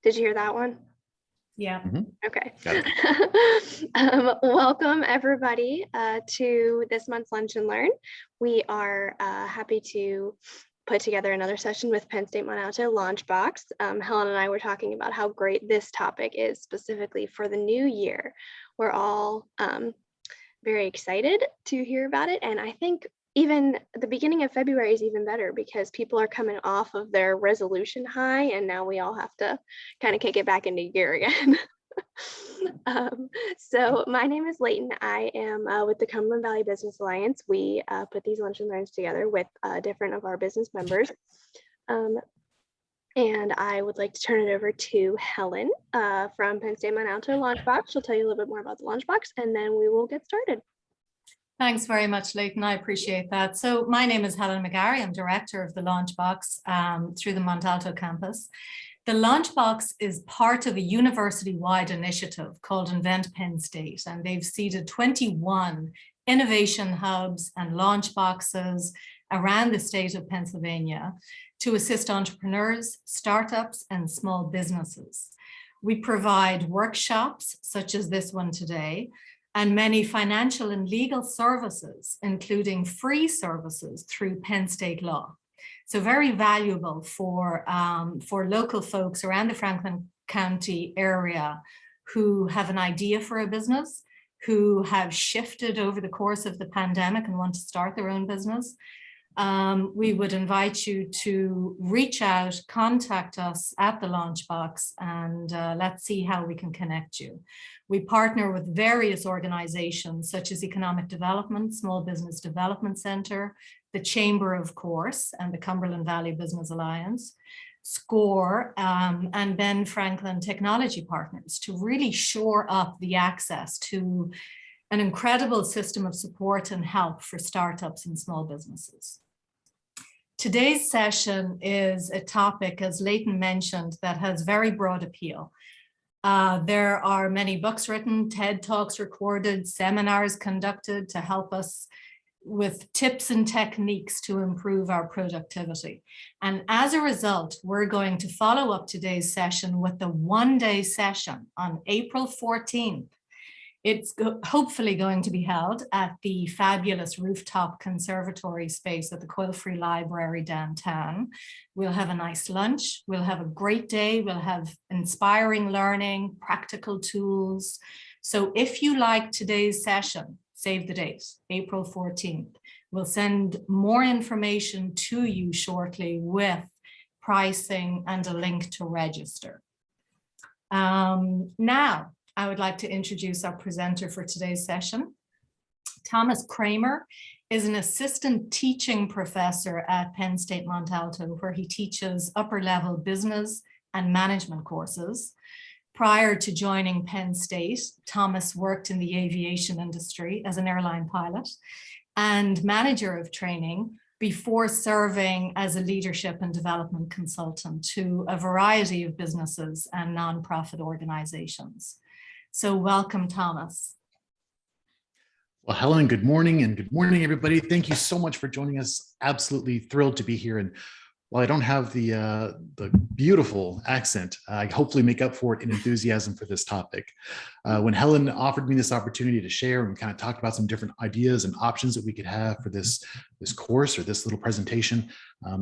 Did you hear that one? Yeah. Okay. Got it. Welcome everybody to this month's Lunch and Learn. We are happy to put together another session with Penn State Mont Alto LaunchBox. Helen and I were talking about how great this topic is specifically for the new year. We're all very excited to hear about it, and I think even the beginning of February is even better because people are coming off of their resolution high, and now we all have to kind of kick it back into gear again. So my name is Layton. I am with the Cumberland Valley Business Alliance. We put these lunch and learns together with different of our business members. And I would like to turn it over to Helen from Penn State Mont Alto LaunchBox. She'll tell you a little bit more about the LaunchBox, and then we will get started. Thanks very much, Layton. I appreciate that. So my name is Helen McGarry. I'm director of the LaunchBox through the Mont Alto campus. The LaunchBox is part of a university-wide initiative called Invent Penn State, and they've seeded 21 innovation hubs and launch boxes around the state of Pennsylvania to assist entrepreneurs, startups, and small businesses. We provide workshops such as this one today, and many financial and legal services, including free services through Penn State Law. So very valuable for local folks around the Franklin County area who have an idea for a business, who have shifted over the course of the pandemic and want to start their own business. We would invite you to reach out, contact us at the LaunchBox, and let's see how we can connect you. We partner with various organizations such as Economic Development, Small Business Development Center, the Chamber, of course, and the Cumberland Valley Business Alliance, SCORE, and Ben Franklin Technology Partners to really shore up the access to an incredible system of support and help for startups and small businesses. Today's session is a topic, as Layton mentioned, that has very broad appeal. There are many books written, TED Talks recorded, seminars conducted to help us with tips and techniques to improve our productivity. And as a result, we're going to follow up today's session with a one-day session on April 14th. It's hopefully going to be held at the fabulous rooftop conservatory space at the Coil-Free Library downtown. We'll have a nice lunch. We'll have a great day. We'll have inspiring learning, practical tools. So if you like today's session, save the date, April 14th. We'll send more information to you shortly with pricing and a link to register. Now, I would like to introduce our presenter for today's session. Thomas Kramer is an assistant teaching professor at Penn State Mont Alto, where he teaches upper-level business and management courses. Prior to joining Penn State, Thomas worked in the aviation industry as an airline pilot and manager of training before serving as a leadership and development consultant to a variety of businesses and nonprofit organizations. So welcome, Thomas. Well, Helen, good morning, and good morning, everybody. Thank you so much for joining us. Absolutely thrilled to be here. And while I don't have the beautiful accent, I hopefully make up for it in enthusiasm for this topic. When Helen offered me this opportunity to share and kind of talked about some different ideas and options that we could have for this course or this little presentation,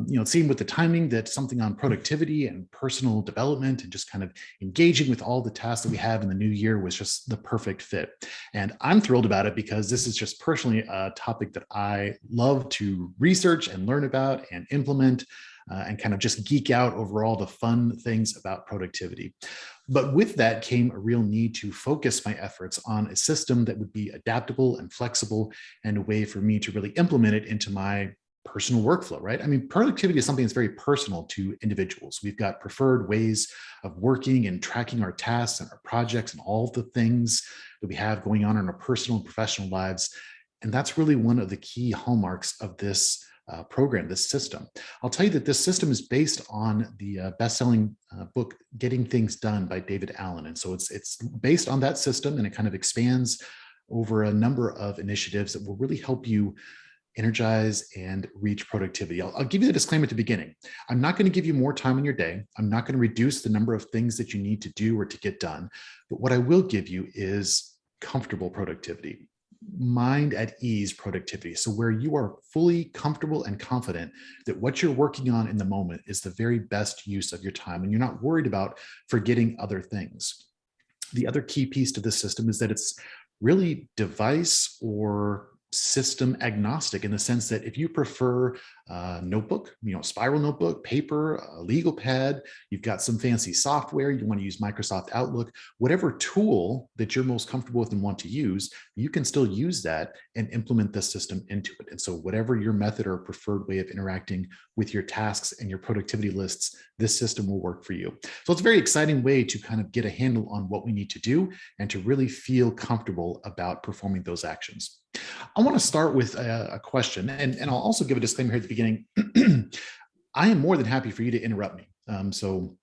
it seemed with the timing that something on productivity and personal development and just kind of engaging with all the tasks that we have in the new year was just the perfect fit. And I'm thrilled about it because this is just personally a topic that I love to research and learn about and implement. And kind of just geek out over all the fun things about productivity. But with that came a real need to focus my efforts on a system that would be adaptable and flexible and a way for me to really implement it into my personal workflow, right? I mean, productivity is something that's very personal to individuals. We've got preferred ways of working and tracking our tasks and our projects and all the things that we have going on in our personal and professional lives. And that's really one of the key hallmarks of this program, this system. I'll tell you that this system is based on the best-selling book, Getting Things Done by David Allen. And so it's based on that system, and it kind of expands over a number of initiatives that will really help you energize, and reach productivity. I'll give you the disclaimer at the beginning. I'm not going to give you more time in your day. I'm not going to reduce the number of things that you need to do or to get done. But what I will give you is comfortable productivity, mind at ease productivity. So where you are fully comfortable and confident that what you're working on in the moment is the very best use of your time, and you're not worried about forgetting other things. The other key piece to this system is that it's really device or system agnostic, in the sense that if you prefer a notebook, spiral notebook, paper, a legal pad, you've got some fancy software, you want to use Microsoft Outlook, whatever tool that you're most comfortable with and want to use, you can still use that and implement the system into it. And so whatever your method or preferred way of interacting with your tasks and your productivity lists, this system will work for you. So it's a very exciting way to kind of get a handle on what we need to do and to really feel comfortable about performing those actions. I want to start with a question, and I'll also give a disclaimer here at the beginning. I am more than happy for you to interrupt me. So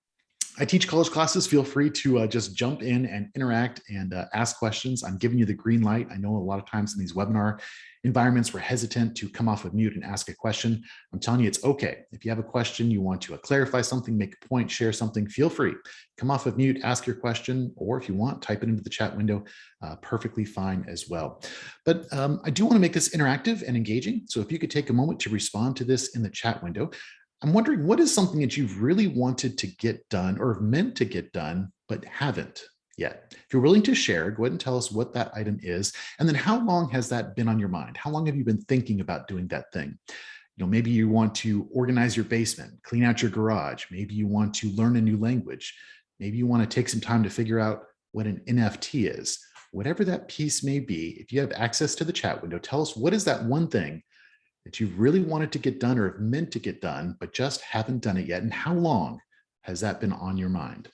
I teach college classes. Feel free to just jump in and interact and ask questions. I'm giving you the green light. I know a lot of times in these webinar environments, we're hesitant to come off of mute and ask a question. I'm telling you, it's okay. If you have a question, you want to clarify something, make a point, share something, feel free. Come off of mute, ask your question, or if you want, type it into the chat window, perfectly fine as well. But I do want to make this interactive and engaging. So if you could take a moment to respond to this in the chat window. I'm wondering, what is something that you've really wanted to get done or meant to get done, but haven't yet? If you're willing to share, go ahead and tell us what that item is. And then how long has that been on your mind? How long have you been thinking about doing that thing? Maybe you want to organize your basement, clean out your garage. Maybe you want to learn a new language. Maybe you want to take some time to figure out what an NFT is. Whatever that piece may be, if you have access to the chat window, tell us, what is that one thing that you really wanted to get done or have meant to get done, but just haven't done it yet? And how long has that been on your mind?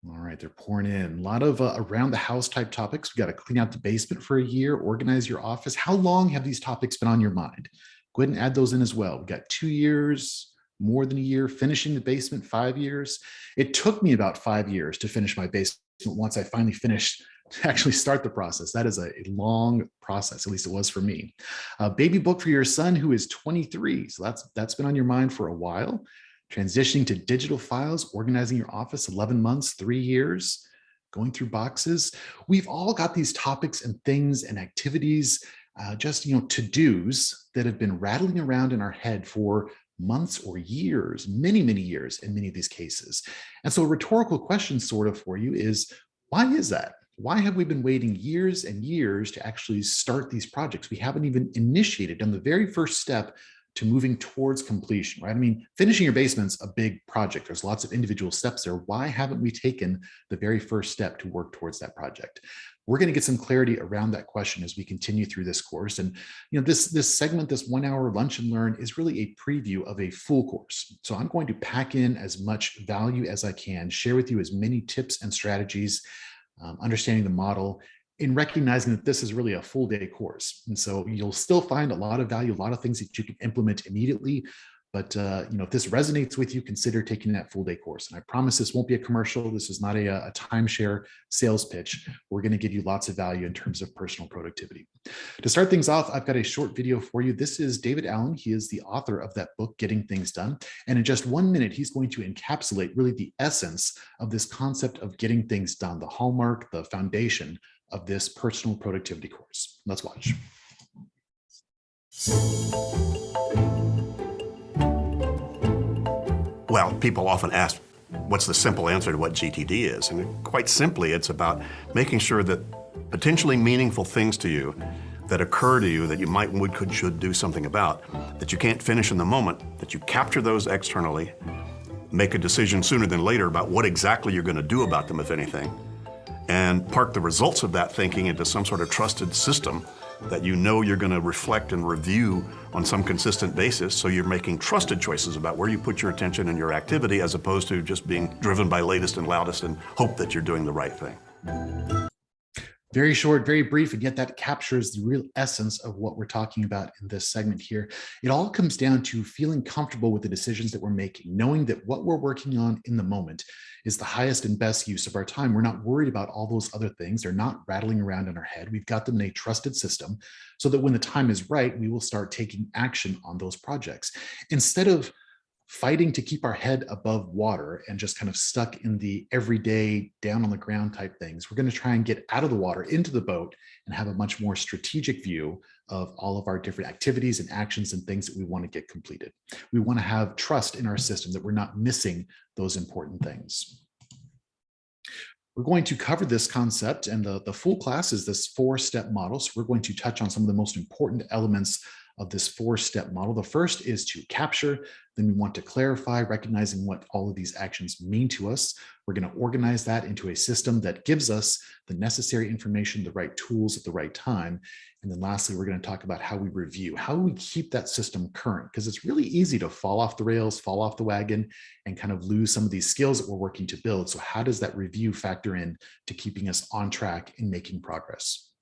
All right, they're pouring in. A lot of around the house type topics. We got to clean out the basement for a year, organize your office. How long have these topics been on your mind? Go ahead and add those in as well. We got 2 years, more than a year, finishing the basement, 5 years. It took me about 5 years to finish my basement once I finally finished, to actually start the process. That is a long process, at least it was for me. A baby book for your son who is 23. So that's been on your mind for a while. Transitioning to digital files, organizing your office, 11 months, 3 years, going through boxes. We've all got these topics and things and activities, just to-dos that have been rattling around in our head for months or years, many, many years in many of these cases. And so a rhetorical question sort of for you is, why is that? Why have we been waiting years and years to actually start these projects? We haven't even initiated on the very first step to moving towards completion, right? I mean, finishing your basement's a big project. There's lots of individual steps there. Why haven't we taken the very first step to work towards that project? We're going to get some clarity around that question as we continue through this course. And this segment, this 1 hour lunch and learn, is really a preview of a full course. So I'm going to pack in as much value as I can, share with you as many tips and strategies, understanding the model, in recognizing that this is really a full day course. And so you'll still find a lot of value, a lot of things that you can implement immediately. But if this resonates with you, consider taking that full day course. And I promise this won't be a commercial. This is not a timeshare sales pitch. We're going to give you lots of value in terms of personal productivity. To start things off, I've got a short video for you. This is David Allen. He is the author of that book, Getting Things Done. And in just 1 minute, he's going to encapsulate really the essence of this concept of getting things done, the hallmark, the foundation of this personal productivity course. Let's watch. Well, people often ask, what's the simple answer to what GTD is? And quite simply, it's about making sure that potentially meaningful things to you that occur to you that you might, would, could, should do something about, that you can't finish in the moment, that you capture those externally, make a decision sooner than later about what exactly you're going to do about them, if anything, and park the results of that thinking into some sort of trusted system that you know you're going to reflect and review on some consistent basis, so you're making trusted choices about where you put your attention and your activity, as opposed to just being driven by latest and loudest and hope that you're doing the right thing. Very short, very brief, and yet that captures the real essence of what we're talking about in this segment here. It all comes down to feeling comfortable with the decisions that we're making, knowing that what we're working on in the moment is the highest and best use of our time. We're not worried about all those other things. They're not rattling around in our head. We've got them in a trusted system so that when the time is right, we will start taking action on those projects. Instead of fighting to keep our head above water and just kind of stuck in the everyday down on the ground type things, we're going to try and get out of the water into the boat and have a much more strategic view of all of our different activities and actions and things that we want to get completed. We want to have trust in our system that we're not missing those important things. We're going to cover this concept, and the full class is this 4-step model. So we're going to touch on some of the most important elements of this 4-step model. The first is to capture, then we want to clarify, recognizing what all of these actions mean to us. We're going to organize that into a system that gives us the necessary information, the right tools at the right time. And then lastly, we're going to talk about how we review, how we keep that system current, because it's really easy to fall off the rails, fall off the wagon, and kind of lose some of these skills that we're working to build. So how does that review factor in to keeping us on track and making progress?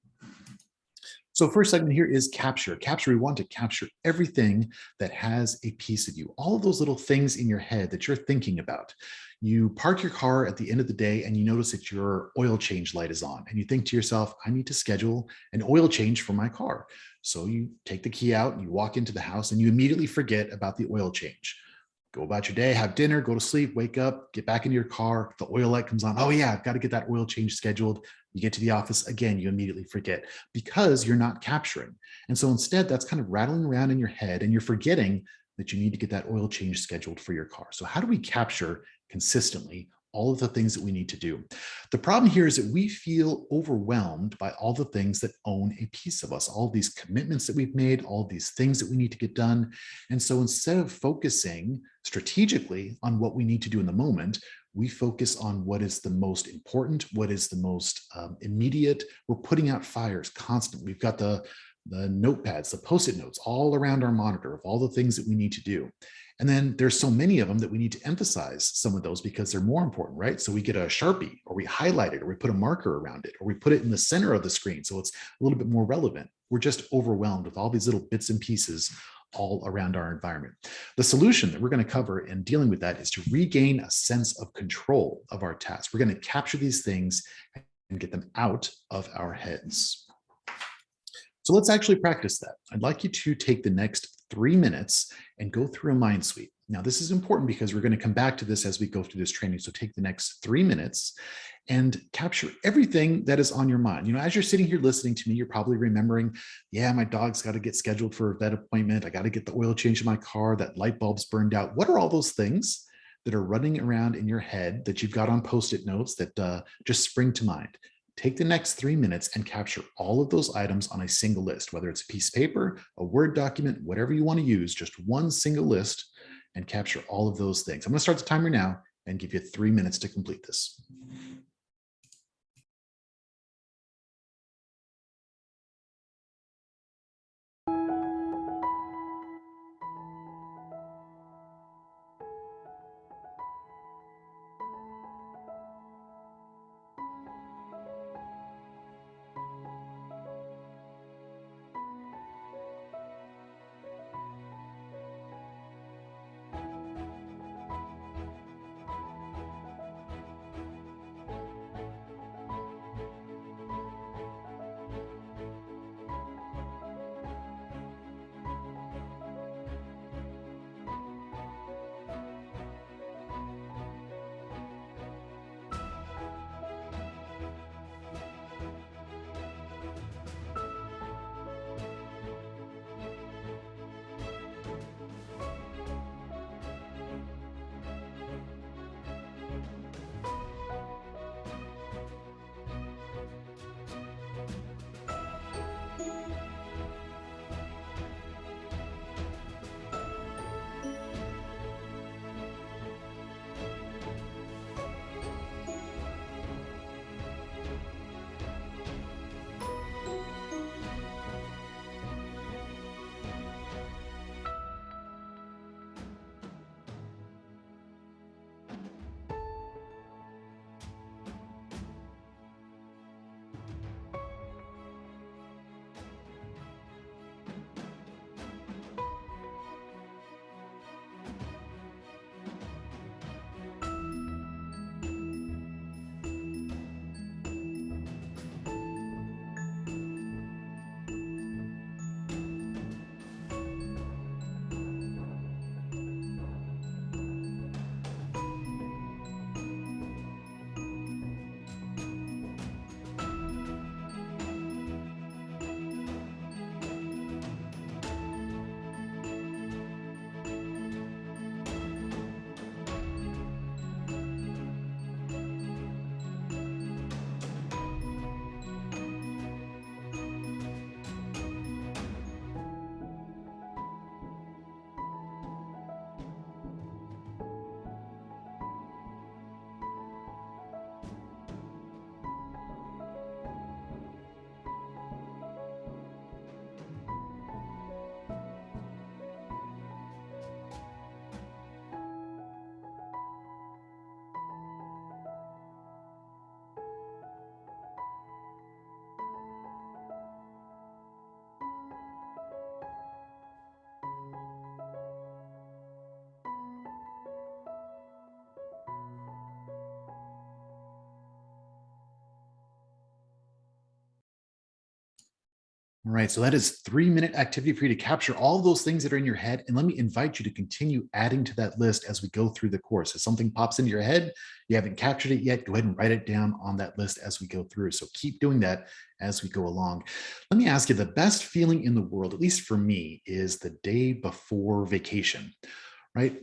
So first segment here is capture. Capture, we want to capture everything that has a piece of you, all of those little things in your head that you're thinking about. You park your car at the end of the day and you notice that your oil change light is on and you think to yourself, I need to schedule an oil change for my car. So you take the key out and you walk into the house and you immediately forget about the oil change. Go about your day, have dinner, go to sleep, wake up, get back into your car, the oil light comes on. Oh yeah, I've got to get that oil change scheduled. You get to the office, again, you immediately forget because you're not capturing. And so instead, that's kind of rattling around in your head and you're forgetting that you need to get that oil change scheduled for your car. So how do we capture consistently all of the things that we need to do? The problem here is that we feel overwhelmed by all the things that own a piece of us, all these commitments that we've made, all these things that we need to get done. And so instead of focusing strategically on what we need to do in the moment, we focus on what is the most important, what is the most immediate. We're putting out fires constantly. We've got the notepads, the post-it notes all around our monitor of all the things that we need to do. And then there's so many of them that we need to emphasize some of those because they're more important, right? So we get a Sharpie or we highlight it or we put a marker around it or we put it in the center of the screen so it's a little bit more relevant. We're just overwhelmed with all these little bits and pieces all around our environment. The solution that we're going to cover in dealing with that is to regain a sense of control of our tasks. We're going to capture these things and get them out of our heads. So let's actually practice that. I'd like you to take the next 3 minutes and go through a mind sweep. Now, this is important because we're going to come back to this as we go through this training. So take the next 3 minutes and capture everything that is on your mind. You know, as you're sitting here listening to me, you're probably remembering, yeah, my dog's got to get scheduled for a vet appointment. I got to get the oil change in my car. That light bulb's burned out. What are all those things that are running around in your head that you've got on Post-it notes that just spring to mind? Take the next 3 minutes and capture all of those items on a single list, whether it's a piece of paper, a Word document, whatever you want to use, just one single list and capture all of those things. I'm going to start the timer now and give you 3 minutes to complete this. All right, so that is 3-minute activity for you to capture all those things that are in your head. And let me invite you to continue adding to that list as we go through the course. If something pops into your head, you haven't captured it yet, go ahead and write it down on that list as we go through. So keep doing that as we go along. Let me ask you, the best feeling in the world, at least for me, is the day before vacation, right?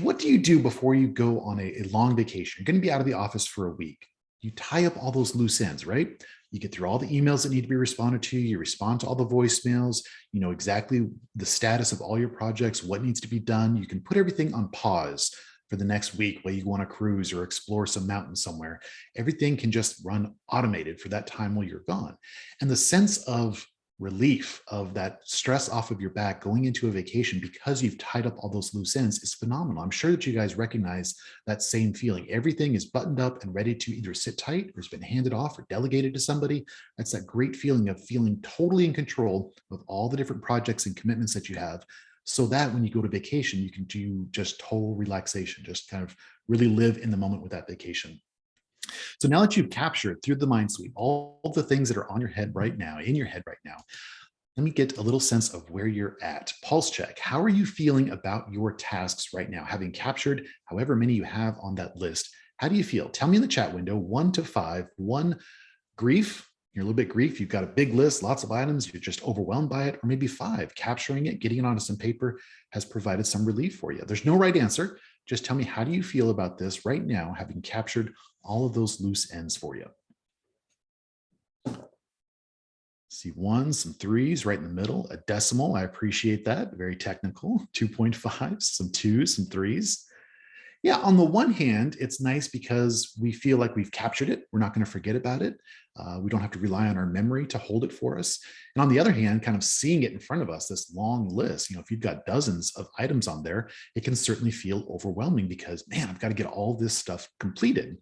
What do you do before you go on a long vacation? You're going to be out of the office for a week. You tie up all those loose ends, right? You get through all the emails that need to be responded to. You respond to all the voicemails. You know exactly the status of all your projects, what needs to be done. You can put everything on pause for the next week while you go on a cruise or explore some mountain somewhere. Everything can just run automated for that time while you're gone. And the sense of relief, of that stress off of your back going into a vacation because you've tied up all those loose ends is phenomenal. I'm sure that you guys recognize that same feeling. Everything is buttoned up and ready to either sit tight or has been handed off or delegated to somebody. That's that great feeling of feeling totally in control of all the different projects and commitments that you have, so that when you go to vacation, you can do just total relaxation, just kind of really live in the moment with that vacation. So now that you've captured through the mind sweep all the things that are on your head right now, in your head right now, let me get a little sense of where you're at. Pulse check. How are you feeling about your tasks right now? Having captured however many you have on that list, how do you feel? Tell me in the chat window, 1 to 5, 1, grief. You're a little bit grief. You've got a big list, lots of items. You're just overwhelmed by it. Or maybe 5, capturing it, getting it onto some paper has provided some relief for you. There's no right answer. Just tell me, how do you feel about this right now, having captured all of those loose ends for you? See 1s, some 3s right in the middle, a decimal. I appreciate that. Very technical. 2.5, some 2s, some 3s. Yeah, on the one hand, it's nice because we feel like we've captured it. We're not going to forget about it. We don't have to rely on our memory to hold it for us. And on the other hand, kind of seeing it in front of us, this long list, if you've got dozens of items on there, it can certainly feel overwhelming because, man, I've got to get all this stuff completed.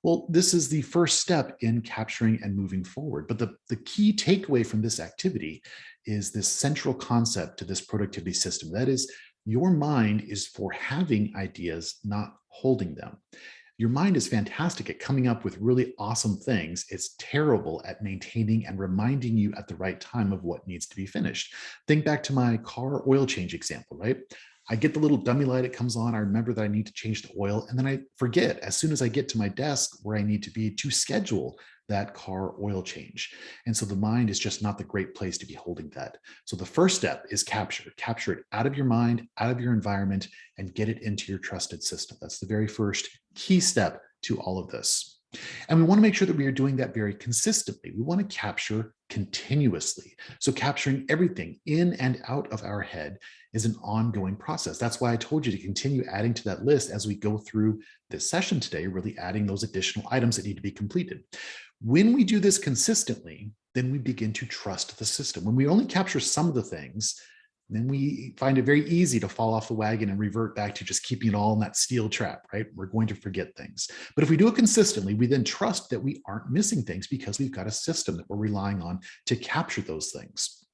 Well, this is the first step in capturing and moving forward. But the key takeaway from this activity is this central concept to this productivity system. That is, your mind is for having ideas, not holding them. Your mind is fantastic at coming up with really awesome things. It's terrible at maintaining and reminding you at the right time of what needs to be finished. Think back to my car oil change example, right? I get the little dummy light, it comes on. I remember that I need to change the oil, and then I forget as soon as I get to my desk where I need to be to schedule that car oil change. And so the mind is just not the great place to be holding that. So the first step is capture it out of your mind, out of your environment, and get it into your trusted system. That's the very first key step to all of this. And we want to make sure that we are doing that very consistently. We want to capture continuously. So capturing everything in and out of our head is an ongoing process. That's why I told you to continue adding to that list as we go through this session today, really adding those additional items that need to be completed. When we do this consistently, then we begin to trust the system. When we only capture some of the things, then we find it very easy to fall off the wagon and revert back to just keeping it all in that steel trap, right? We're going to forget things. But if we do it consistently, we then trust that we aren't missing things because we've got a system that we're relying on to capture those things.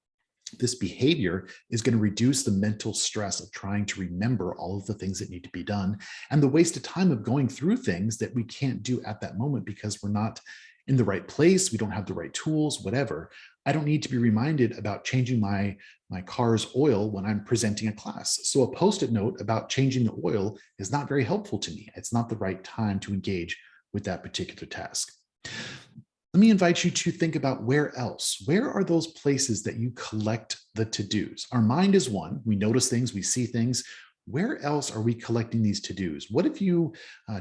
This behavior is going to reduce the mental stress of trying to remember all of the things that need to be done and the waste of time of going through things that we can't do at that moment because we're not in the right place, we don't have the right tools, whatever. I don't need to be reminded about changing my car's oil when I'm presenting a class. So a Post-it note about changing the oil is not very helpful to me. It's not the right time to engage with that particular task. Let me invite you to think about where else. Where are those places that you collect the to-dos? Our mind is one. We notice things, we see things. Where else are we collecting these to-dos? What if you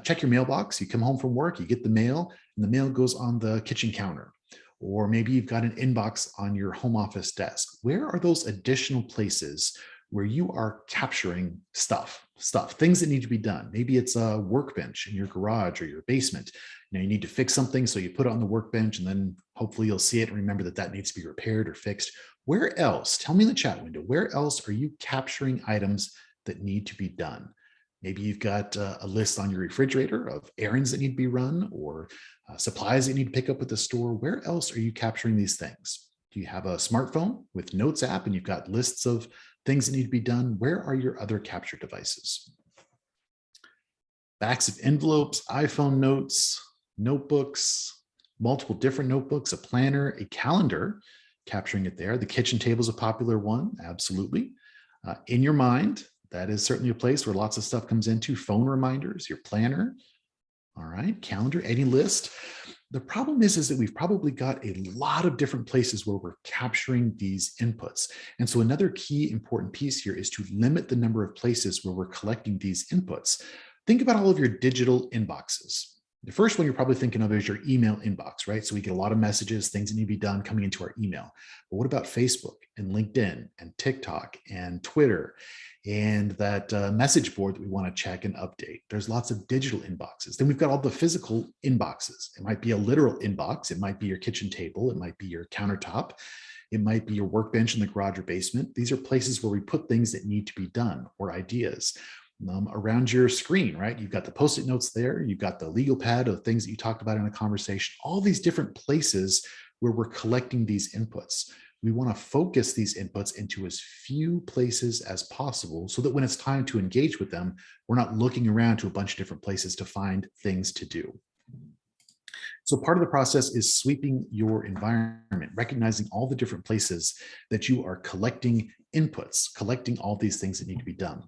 check your mailbox, you come home from work, you get the mail, and the mail goes on the kitchen counter? Or maybe you've got an inbox on your home office desk. Where are those additional places where you are capturing stuff, things that need to be done? Maybe it's a workbench in your garage or your basement. You need to fix something, so you put it on the workbench, and then hopefully you'll see it and remember that that needs to be repaired or fixed. Where else? Tell me in the chat window, where else are you capturing items that need to be done? Maybe you've got a list on your refrigerator of errands that need to be run or supplies that you need to pick up at the store. Where else are you capturing these things? Do you have a smartphone with Notes app and you've got lists of things that need to be done? Where are your other capture devices? Backs of envelopes, iPhone notes, notebooks, multiple different notebooks, a planner, a calendar. capturing it there. The kitchen table is a popular one, absolutely. In your mind, that is certainly a place where lots of stuff comes into. Phone reminders, your planner, all right, calendar, any list. The problem is that we've probably got a lot of different places where we're capturing these inputs. And so another key important piece here is to limit the number of places where we're collecting these inputs. Think about all of your digital inboxes. The first one you're probably thinking of is your email inbox, right? So we get a lot of messages, things that need to be done coming into our email. But what about Facebook and LinkedIn and TikTok and Twitter and that message board that we want to check and update? There's lots of digital inboxes. Then we've got all the physical inboxes. It might be a literal inbox. It might be your kitchen table. It might be your countertop. It might be your workbench in the garage or basement. These are places where we put things that need to be done or ideas. Around your screen, right? You've got the Post-it notes there. You've got the legal pad of things that you talked about in a conversation, all these different places where we're collecting these inputs. We want to focus these inputs into as few places as possible so that when it's time to engage with them, we're not looking around to a bunch of different places to find things to do. So part of the process is sweeping your environment, recognizing all the different places that you are collecting inputs, collecting all these things that need to be done.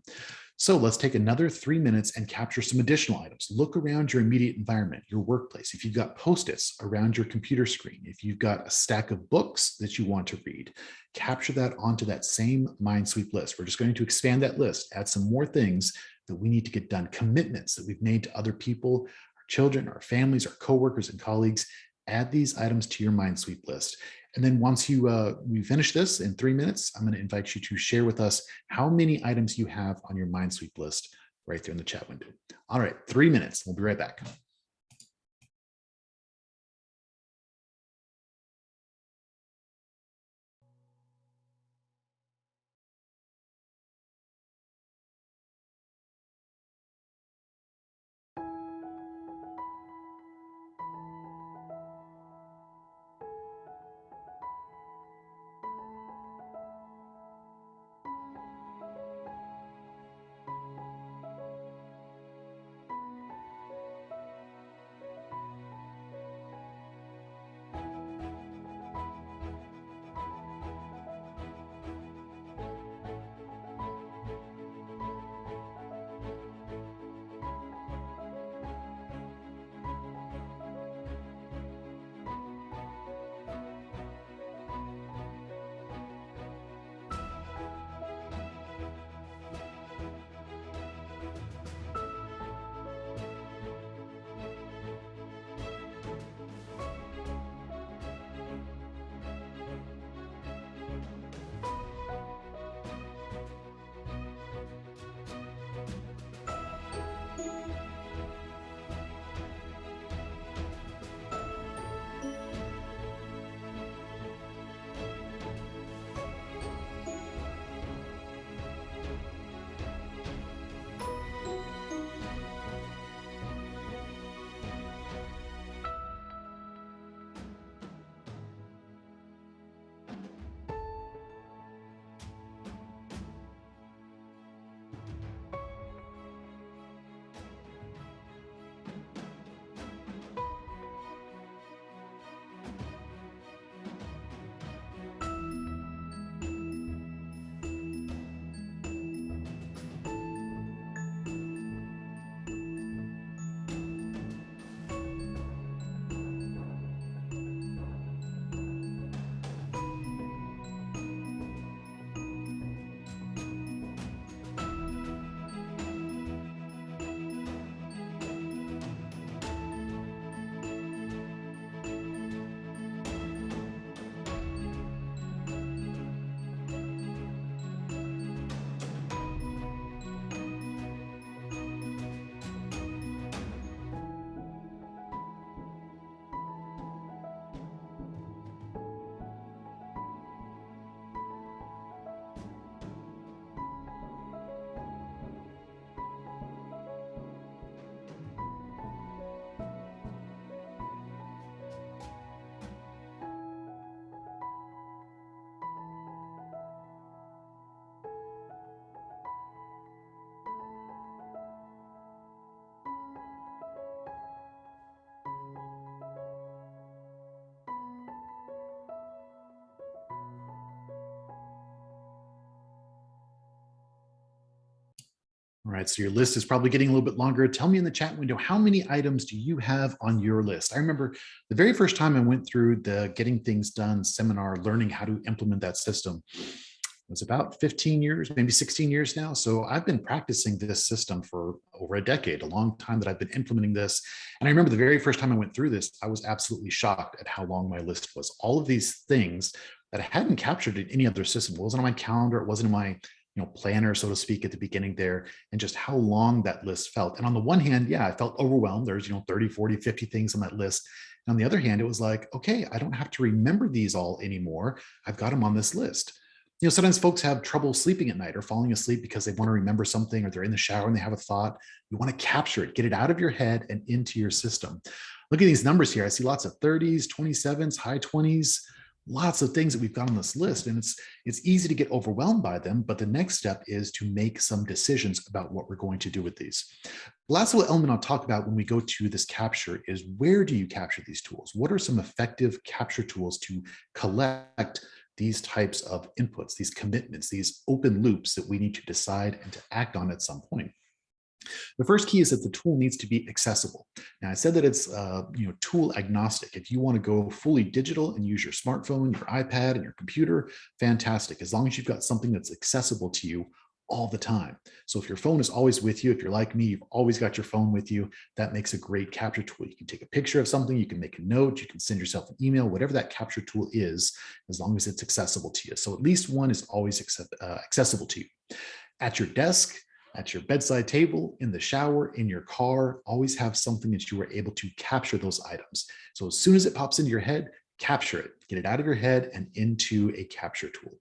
So let's take another 3 minutes and capture some additional items. Look around your immediate environment, your workplace. If you've got Post-its around your computer screen, if you've got a stack of books that you want to read, capture that onto that same Minesweep list. We're just going to expand that list, add some more things that we need to get done, commitments that we've made to other people, our children, our families, our coworkers and colleagues. Add these items to your Minesweep list. And then once we finish this in 3 minutes, I'm going to invite you to share with us how many items you have on your Minesweep list right there in the chat window. All right, 3 minutes. We'll be right back. All right, so your list is probably getting a little bit longer. Tell me in the chat window, how many items do you have on your list? I remember the very first time I went through the Getting Things Done seminar, learning how to implement that system. It was about 15 years, maybe 16 years now. So I've been practicing this system for over a decade, a long time that I've been implementing this. And I remember the very first time I went through this, I was absolutely shocked at how long my list was. All of these things that I hadn't captured in any other system. It wasn't on my calendar. It wasn't in my planner, so to speak, at the beginning there, and just how long that list felt. And on the one hand, yeah, I felt overwhelmed. There's 30, 40, 50 things on that list. And on the other hand, it was like, okay, I don't have to remember these all anymore. I've got them on this list. Sometimes folks have trouble sleeping at night or falling asleep because they want to remember something, or they're in the shower and they have a thought. You want to capture it, get it out of your head and into your system. Look at these numbers here. I see lots of 30s, 27s, high 20s, lots of things that we've got on this list, and it's easy to get overwhelmed by them. But the next step is to make some decisions about what we're going to do with these. The last little element I'll talk about when we go to this capture is, where do you capture these tools? What are some effective capture tools to collect these types of inputs, these commitments, these open loops that we need to decide and to act on at some point? The first key is that the tool needs to be accessible. Now, I said that it's tool agnostic. If you want to go fully digital and use your smartphone, your iPad, and your computer, fantastic, as long as you've got something that's accessible to you all the time. So if your phone is always with you, if you're like me, you've always got your phone with you, that makes a great capture tool. You can take a picture of something, you can make a note, you can send yourself an email, whatever that capture tool is, as long as it's accessible to you. So at least one is always accessible to you. At your desk, at your bedside table, in the shower, in your car, always have something that you are able to capture those items. So as soon as it pops into your head, capture it, get it out of your head and into a capture tool.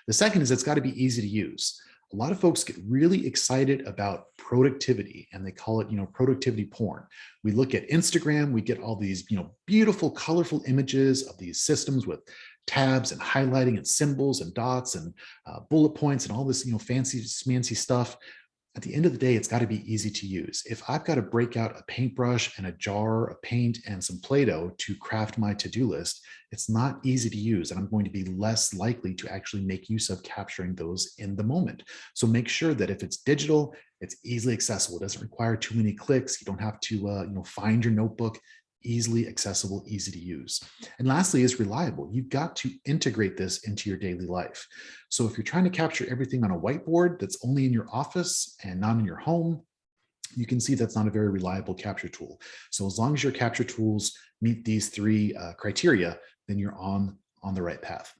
The second is, it's got to be easy to use. A lot of folks get really excited about productivity, and they call it, productivity porn. We look at Instagram, we get all these, beautiful, colorful images of these systems with tabs and highlighting and symbols and dots and bullet points and all this, fancy, smancy stuff. At the end of the day, it's got to be easy to use. If I've got to break out a paintbrush and a jar of paint and some Play-Doh to craft my to-do list, it's not easy to use, and I'm going to be less likely to actually make use of capturing those in the moment. So make sure that if it's digital, it's easily accessible. It doesn't require too many clicks. You don't have to find your notebook. Easily accessible, easy to use. And lastly is reliable. You've got to integrate this into your daily life. So if you're trying to capture everything on a whiteboard that's only in your office and not in your home, you can see that's not a very reliable capture tool. So as long as your capture tools meet these three criteria, then you're on the right path.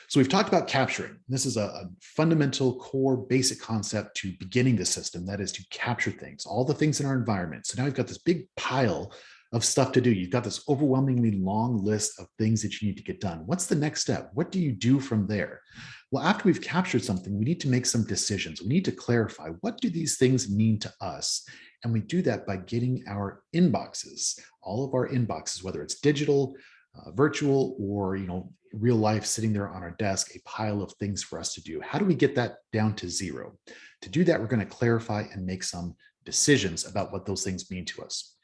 So we've talked about capturing. This is a fundamental, core, basic concept to beginning the system. That is to capture things, all the things in our environment. So now we've got this big pile of stuff to do. You've got this overwhelmingly long list of things that you need to get done. What's the next step? What do you do from there? Well, after we've captured something, we need to make some decisions. We need to clarify, what do these things mean to us? And we do that by getting our inboxes, all of our inboxes, whether it's digital, virtual, or real life, sitting there on our desk, a pile of things for us to do. How do we get that down to zero? To do that, we're going to clarify and make some decisions about what those things mean to us.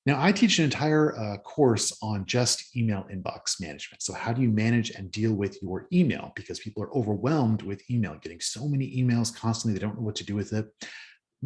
Now, I teach an entire course on just email inbox management. So how do you manage and deal with your email? Because people are overwhelmed with email, getting so many emails constantly, they don't know what to do with it.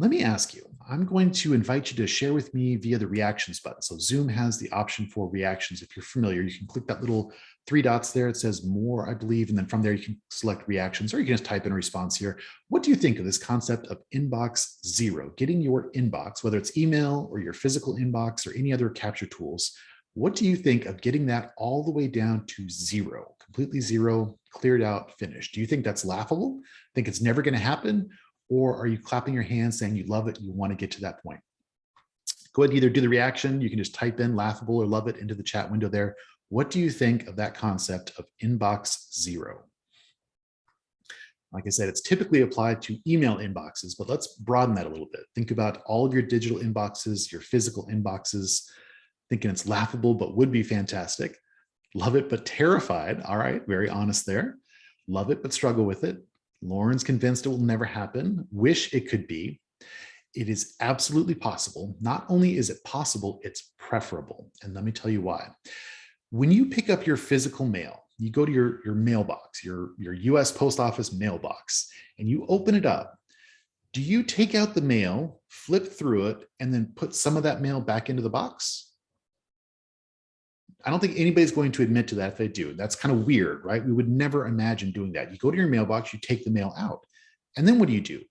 Let me ask you, I'm going to invite you to share with me via the reactions button. So Zoom has the option for reactions. If you're familiar, you can click that little 3 dots there. It says more, I believe. And then from there, you can select reactions, or you can just type in a response here. What do you think of this concept of inbox zero? Getting your inbox, whether it's email or your physical inbox or any other capture tools, what do you think of getting that all the way down to zero, completely zero, cleared out, finished? Do you think that's laughable? Think it's never going to happen? Or are you clapping your hands saying you love it, you want to get to that point? Go ahead and either do the reaction. You can just type in laughable or love it into the chat window there. What do you think of that concept of inbox zero? Like I said, it's typically applied to email inboxes, but let's broaden that a little bit. Think about all of your digital inboxes, your physical inboxes, thinking it's laughable, but would be fantastic. Love it, but terrified. All right, very honest there. Love it, but struggle with it. Lauren's convinced it will never happen. Wish it could be. It is absolutely possible. Not only is it possible, it's preferable. And let me tell you why. When you pick up your physical mail, you go to your mailbox, your US Post Office mailbox, and you open it up, Do you take out the mail, flip through it, and then put some of that mail back into the box? I don't think anybody's going to admit to that if they do. That's kind of weird, right? We would never imagine doing that. You go to your mailbox, you take the mail out, and then what do?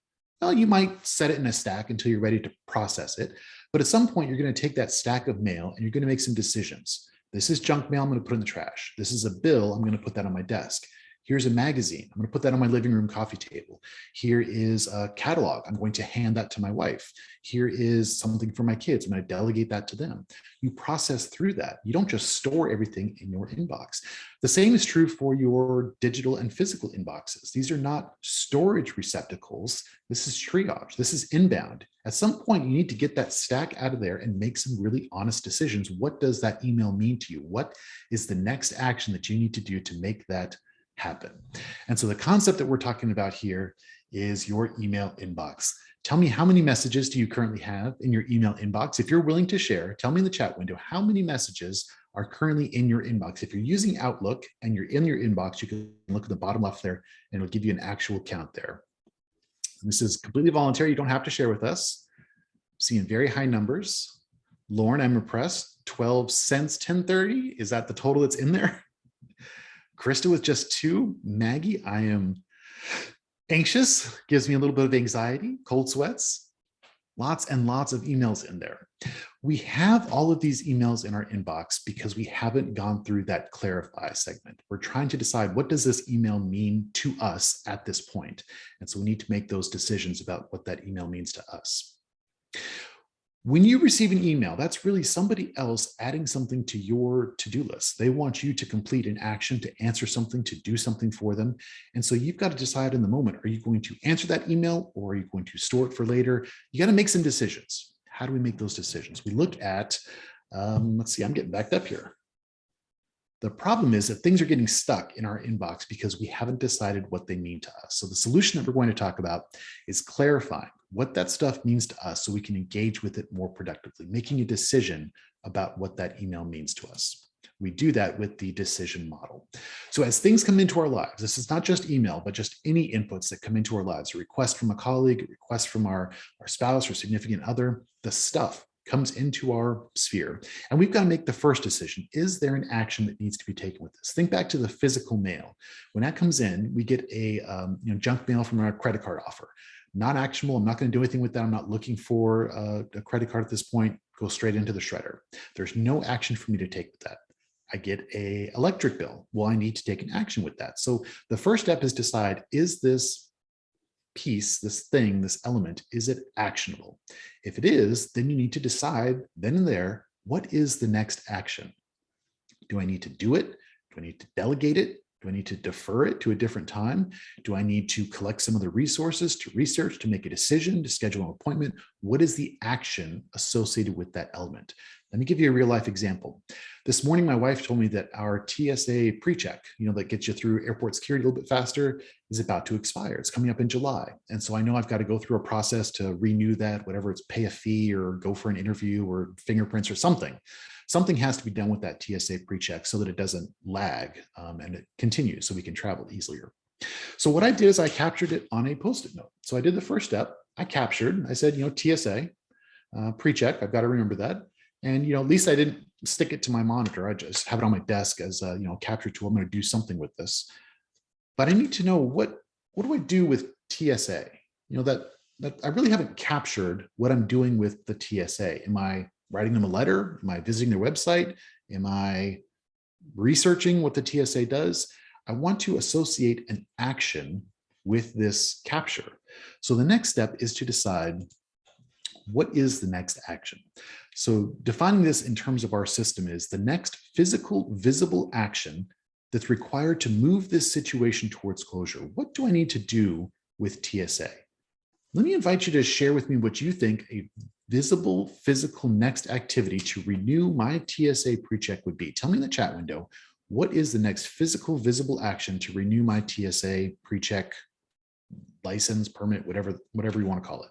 Well, you might set it in a stack until you're ready to process it. But at some point, you're going to take that stack of mail and you're going to make some decisions. This is junk mail, I'm going to put in the trash. This is a bill, I'm going to put that on my desk. Here's a magazine, I'm going to put that on my living room coffee table. Here is a catalog, I'm going to hand that to my wife. Here is something for my kids, I'm going to delegate that to them. You process through that. You don't just store everything in your inbox. The same is true for your digital and physical inboxes. These are not storage receptacles. This is triage. This is inbound. At some point, you need to get that stack out of there and make some really honest decisions. What does that email mean to you? What is the next action that you need to do to make that happen? And so the concept that we're talking about here is your email inbox. Tell me, how many messages do you currently have in your email inbox? If you're willing to share, tell me in the chat window, how many messages are currently in your inbox? If you're using Outlook and you're in your inbox, you can look at the bottom left there and it'll give you an actual count there. This is completely voluntary. You don't have to share with us. I'm seeing very high numbers. Lauren, I'm impressed. 12 cents, 1030. Is that the total that's in there? Krista with just 2. Maggie, I am anxious. Gives me a little bit of anxiety, cold sweats. Lots and lots of emails in there. We have all of these emails in our inbox because we haven't gone through that clarify segment. We're trying to decide, what does this email mean to us at this point? And so we need to make those decisions about what that email means to us. When you receive an email, that's really somebody else adding something to your to-do list. They want you to complete an action, to answer something, to do something for them. And so you've got to decide in the moment, are you going to answer that email or are you going to store it for later? You got to make some decisions. How do we make those decisions? We look at, let's see, I'm getting backed up here. The problem is that things are getting stuck in our inbox because we haven't decided what they mean to us. So the solution that we're going to talk about is clarifying what that stuff means to us so we can engage with it more productively, making a decision about what that email means to us. We do that with the decision model. So as things come into our lives, this is not just email, but just any inputs that come into our lives, a request from a colleague, a request from our spouse or significant other, the stuff comes into our sphere. And we've got to make the first decision. Is there an action that needs to be taken with this? Think back to the physical mail. When that comes in, we get a junk mail from our credit card offer. Not actionable. I'm not going to do anything with that. I'm not looking for a credit card at this point. Go straight into the shredder. There's no action for me to take with that. I get an electric bill. Well, I need to take an action with that. So the first step is decide, is this piece, this thing, this element, is it actionable? If it is, then you need to decide then and there, what is the next action? Do I need to do it? Do I need to delegate it? Do I need to defer it to a different time? Do I need to collect some of the resources to research, to make a decision, to schedule an appointment? What is the action associated with that element? Let me give you a real life example. This morning, my wife told me that our TSA pre-check, that gets you through airport security a little bit faster, is about to expire. It's coming up in July. And so I know I've got to go through a process to renew that, whatever it's pay a fee or go for an interview or fingerprints or something. Something has to be done with that TSA pre-check so that it doesn't lag and it continues so we can travel easier. So what I did is I captured it on a Post-it note. So I did the first step. I said, TSA pre-check. I've got to remember that. And, at least I didn't stick it to my monitor. I just have it on my desk as a, capture tool. I'm going to do something with this. But I need to know what do I do with TSA? That I really haven't captured what I'm doing with the TSA. Am I writing them a letter? Am I visiting their website? Am I researching what the TSA does? I want to associate an action with this capture. So the next step is to decide, what is the next action? So defining this in terms of our system is the next physical, visible action that's required to move this situation towards closure. What do I need to do with TSA? Let me invite you to share with me what you think a visible, physical next activity to renew my TSA pre-check would be. Tell me in the chat window, what is the next physical, visible action to renew my TSA pre-check, license, permit, whatever you want to call it.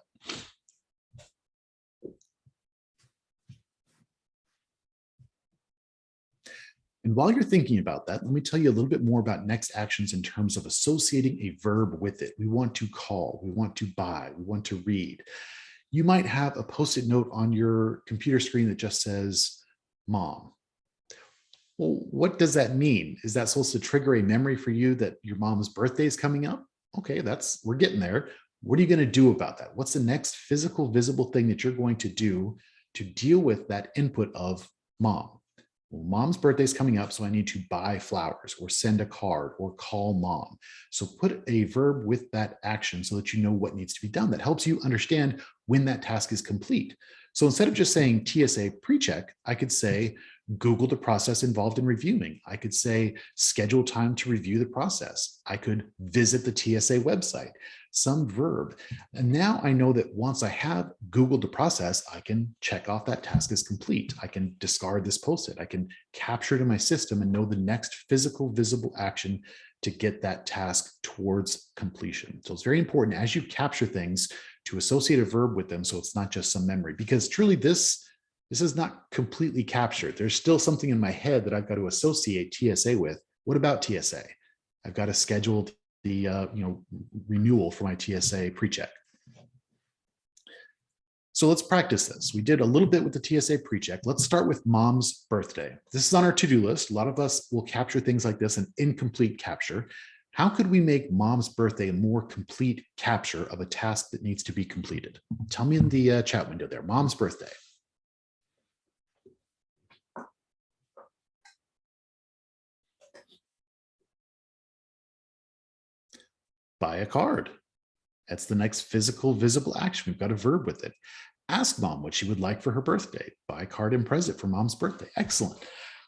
And while you're thinking about that, let me tell you a little bit more about next actions in terms of associating a verb with it. We want to call, we want to buy, we want to read. You might have a post-it note on your computer screen that just says, Mom. Well, what does that mean? Is that supposed to trigger a memory for you that your mom's birthday is coming up? Okay, we're getting there. What are you going to do about that? What's the next physical, visible thing that you're going to do to deal with that input of mom? Well, mom's birthday is coming up, so I need to buy flowers or send a card or call mom. So put a verb with that action so that you know what needs to be done. That helps you understand when that task is complete. So instead of just saying TSA pre-check, I could say, Google the process involved in reviewing. I could say, schedule time to review the process. I could visit the TSA website, some verb. And now I know that once I have Googled the process, I can check off that task as complete. I can discard this post-it. I can capture it in my system and know the next physical, visible action to get that task towards completion. So it's very important as you capture things to associate a verb with them so it's not just some memory, because truly this is not completely captured. There's still something in my head that I've got to associate TSA with. What about TSA? I've got to schedule the renewal for my TSA pre-check. So let's practice this. We did a little bit with the TSA pre-check. Let's start with mom's birthday. This is on our to-do list. A lot of us will capture things like this, an incomplete capture. How could we make mom's birthday a more complete capture of a task that needs to be completed? Tell me in the chat window there, mom's birthday. Buy a card. That's the next physical, visible action. We've got a verb with it. Ask mom what she would like for her birthday. Buy a card and present for mom's birthday. Excellent.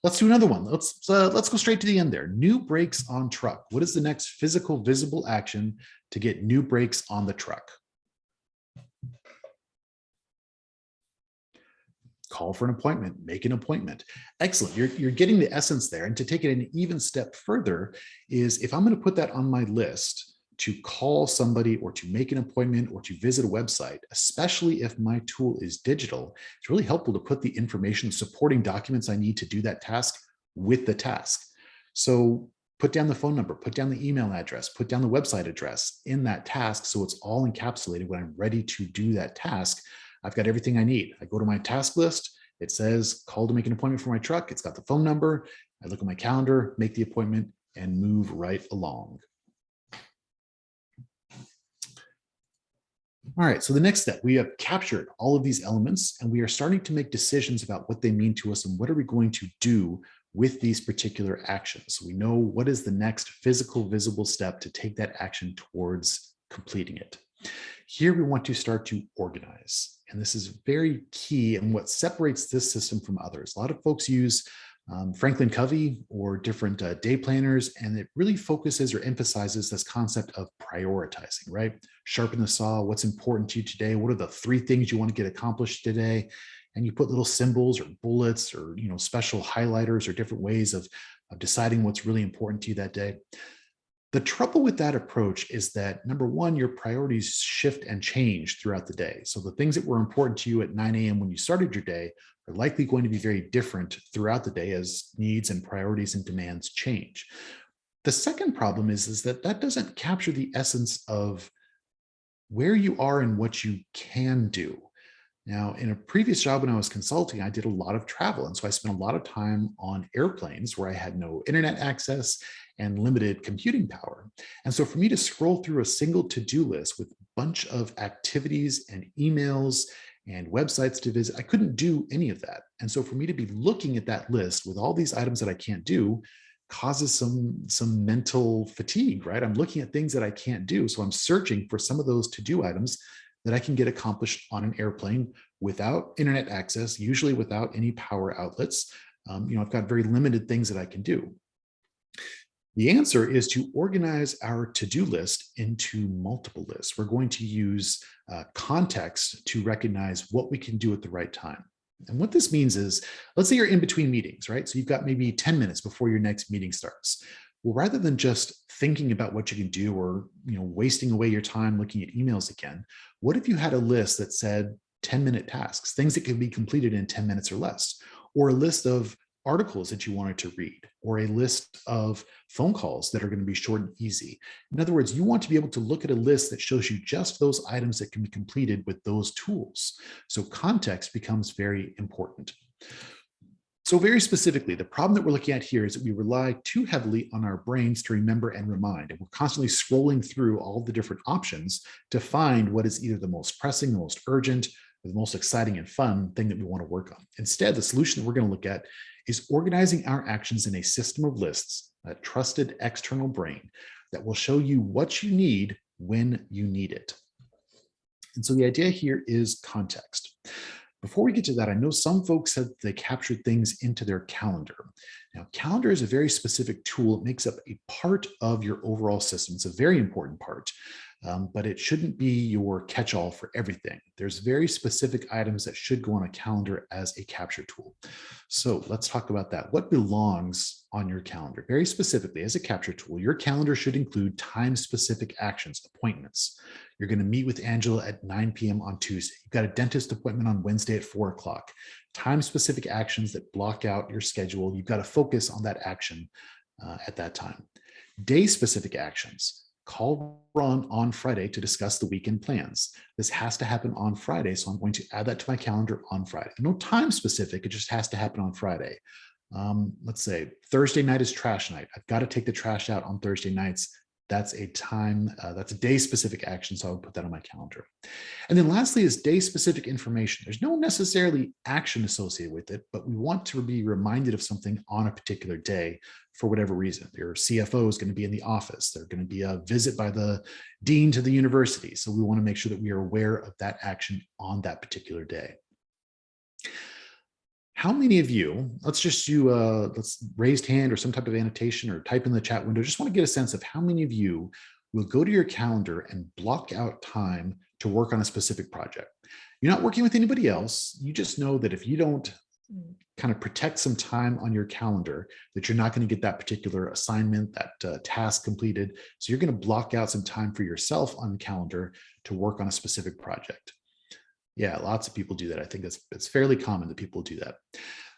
Let's do another one. Let's go straight to the end there. New brakes on truck. What is the next physical, visible action to get new brakes on the truck? Call for an appointment, make an appointment. Excellent. You're getting the essence there. And to take it an even step further is if I'm going to put that on my list to call somebody or to make an appointment or to visit a website, especially if my tool is digital, it's really helpful to put the information, supporting documents I need to do that task with the task. So put down the phone number, put down the email address, put down the website address in that task so it's all encapsulated when I'm ready to do that task. I've got everything I need. I go to my task list. It says call to make an appointment for my truck. It's got the phone number. I look at my calendar, make the appointment, and move right along. All right, so the next step, we have captured all of these elements and we are starting to make decisions about what they mean to us and what are we going to do with these particular actions. So we know what is the next physical, visible step to take that action towards completing it. Here we want to start to organize. And this is very key and what separates this system from others. A lot of folks use Franklin Covey or different day planners, and it really focuses or emphasizes this concept of prioritizing, right? Sharpen the saw, what's important to you today? What are the 3 things you want to get accomplished today? And you put little symbols or bullets or special highlighters or different ways of deciding what's really important to you that day. The trouble with that approach is that, number one, your priorities shift and change throughout the day. So the things that were important to you at 9 a.m. when you started your day are likely going to be very different throughout the day as needs and priorities and demands change. The second problem is that doesn't capture the essence of where you are and what you can do. Now, in a previous job when I was consulting, I did a lot of travel. And so I spent a lot of time on airplanes where I had no internet access and limited computing power. And so for me to scroll through a single to-do list with a bunch of activities and emails and websites to visit, I couldn't do any of that. And so for me to be looking at that list with all these items that I can't do causes some mental fatigue, right? I'm looking at things that I can't do. So I'm searching for some of those to-do items that I can get accomplished on an airplane without internet access, usually without any power outlets. I've got very limited things that I can do. The answer is to organize our to-do list into multiple lists. We're going to use context to recognize what we can do at the right time. And what this means is, let's say you're in between meetings, right? So you've got maybe 10 minutes before your next meeting starts. Well, rather than just thinking about what you can do or wasting away your time looking at emails again, what if you had a list that said 10-minute tasks, things that can be completed in 10 minutes or less, or a list of articles that you wanted to read, or a list of phone calls that are going to be short and easy. In other words, you want to be able to look at a list that shows you just those items that can be completed with those tools. So context becomes very important. So very specifically, the problem that we're looking at here is that we rely too heavily on our brains to remember and remind, and we're constantly scrolling through all the different options to find what is either the most pressing, the most urgent, or the most exciting and fun thing that we want to work on. Instead, the solution that we're going to look at is organizing our actions in a system of lists, a trusted external brain that will show you what you need when you need it. And so the idea here is context. Before we get to that, I know some folks said they captured things into their calendar. Now, calendar is a very specific tool. It makes up a part of your overall system. It's a very important part, but it shouldn't be your catch-all for everything. There's very specific items that should go on a calendar as a capture tool. So let's talk about that. What belongs on your calendar? Very specifically, as a capture tool, your calendar should include time-specific actions, appointments. You're going to meet with Angela at 9 p.m. on Tuesday. You've got a dentist appointment on Wednesday at 4 o'clock. Time-specific actions that block out your schedule. You've got to focus on that action at that time. Day-specific actions. Call Ron on Friday to discuss the weekend plans. This has to happen on Friday, so I'm going to add that to my calendar on Friday. No time specific, it just has to happen on Friday. Let's say Thursday night is trash night. I've got to take the trash out on Thursday nights. That's a time, that's a day specific action, so I would put that on my calendar. And then lastly is day specific information. There's no necessarily action associated with it, but we want to be reminded of something on a particular day for whatever reason. Your CFO is going to be in the office. There's going to be a visit by the dean to the university. So we want to make sure that we are aware of that action on that particular day. How many of you, let's just do let's raised hand or some type of annotation or type in the chat window. Just want to get a sense of how many of you will go to your calendar and block out time to work on a specific project. You're not working with anybody else. You just know that if you don't kind of protect some time on your calendar, that you're not going to get that particular assignment, that task completed. So you're going to block out some time for yourself on the calendar to work on a specific project. Yeah, lots of people do that. I think it's fairly common that people do that.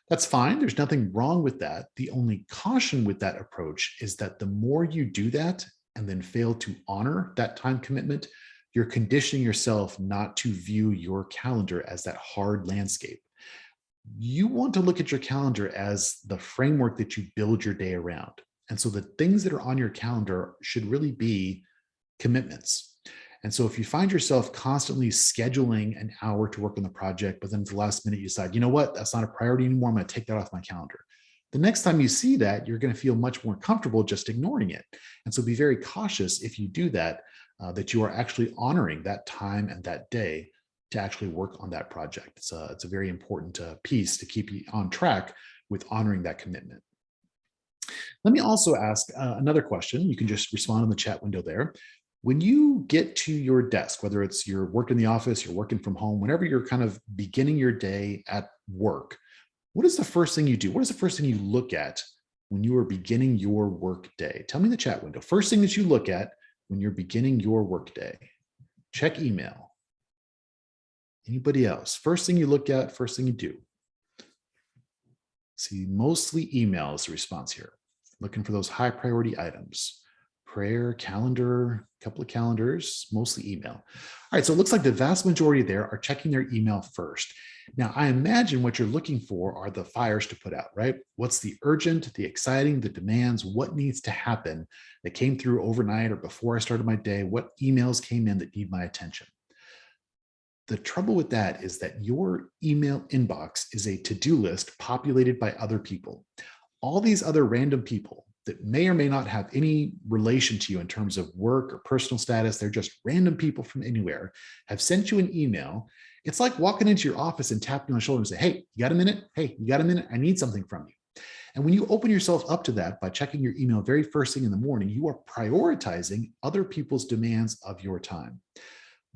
That's fine. There's nothing wrong with that. The only caution with that approach is that the more you do that and then fail to honor that time commitment, you're conditioning yourself not to view your calendar as that hard landscape. You want to look at your calendar as the framework that you build your day around. And so the things that are on your calendar should really be commitments. And so if you find yourself constantly scheduling an hour to work on the project, but then at the last minute you decide, you know what, that's not a priority anymore, I'm going to take that off my calendar. The next time you see that, you're going to feel much more comfortable just ignoring it. And so be very cautious if you do that, that you are actually honoring that time and that day to actually work on that project. It's a very important piece to keep you on track with honoring that commitment. Let me also ask another question. You can just respond in the chat window there. When you get to your desk, whether it's you're working in the office, you're working from home, whenever you're kind of beginning your day at work, what is the first thing you do? What is the first thing you look at when you are beginning your work day? Tell me in the chat window. First thing that you look at when you're beginning your work day. Check email. Anybody else? First thing you look at, first thing you do. See, mostly email is the response here. Looking for those high priority items. Prayer, calendar, a couple of calendars, mostly email. All right, so it looks like the vast majority there are checking their email first. Now, I imagine what you're looking for are the fires to put out, right? What's the urgent, the exciting, the demands, what needs to happen that came through overnight or before I started my day? What emails came in that need my attention? The trouble with that is that your email inbox is a to-do list populated by other people. All these other random people that may or may not have any relation to you in terms of work or personal status, they're just random people from anywhere, have sent you an email. It's like walking into your office and tapping on the shoulder and say, hey, you got a minute? Hey, you got a minute? I need something from you. And when you open yourself up to that by checking your email very first thing in the morning, you are prioritizing other people's demands of your time.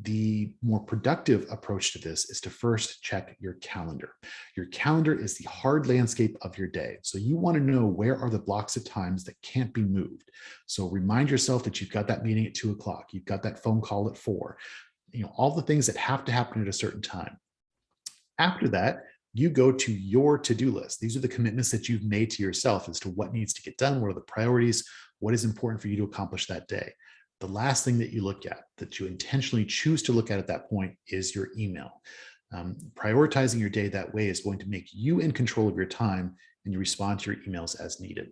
The more productive approach to this is to first check your calendar. Your calendar is the hard landscape of your day. So you want to know where are the blocks of times that can't be moved. So remind yourself that you've got that meeting at 2 o'clock. You've got that phone call at 4. All the things that have to happen at a certain time. After that, you go to your to-do list. These are the commitments that you've made to yourself as to what needs to get done, what are the priorities, what is important for you to accomplish that day. The last thing that you look at, that you intentionally choose to look at that point, is your email. Prioritizing your day that way is going to make you in control of your time, and you respond to your emails as needed.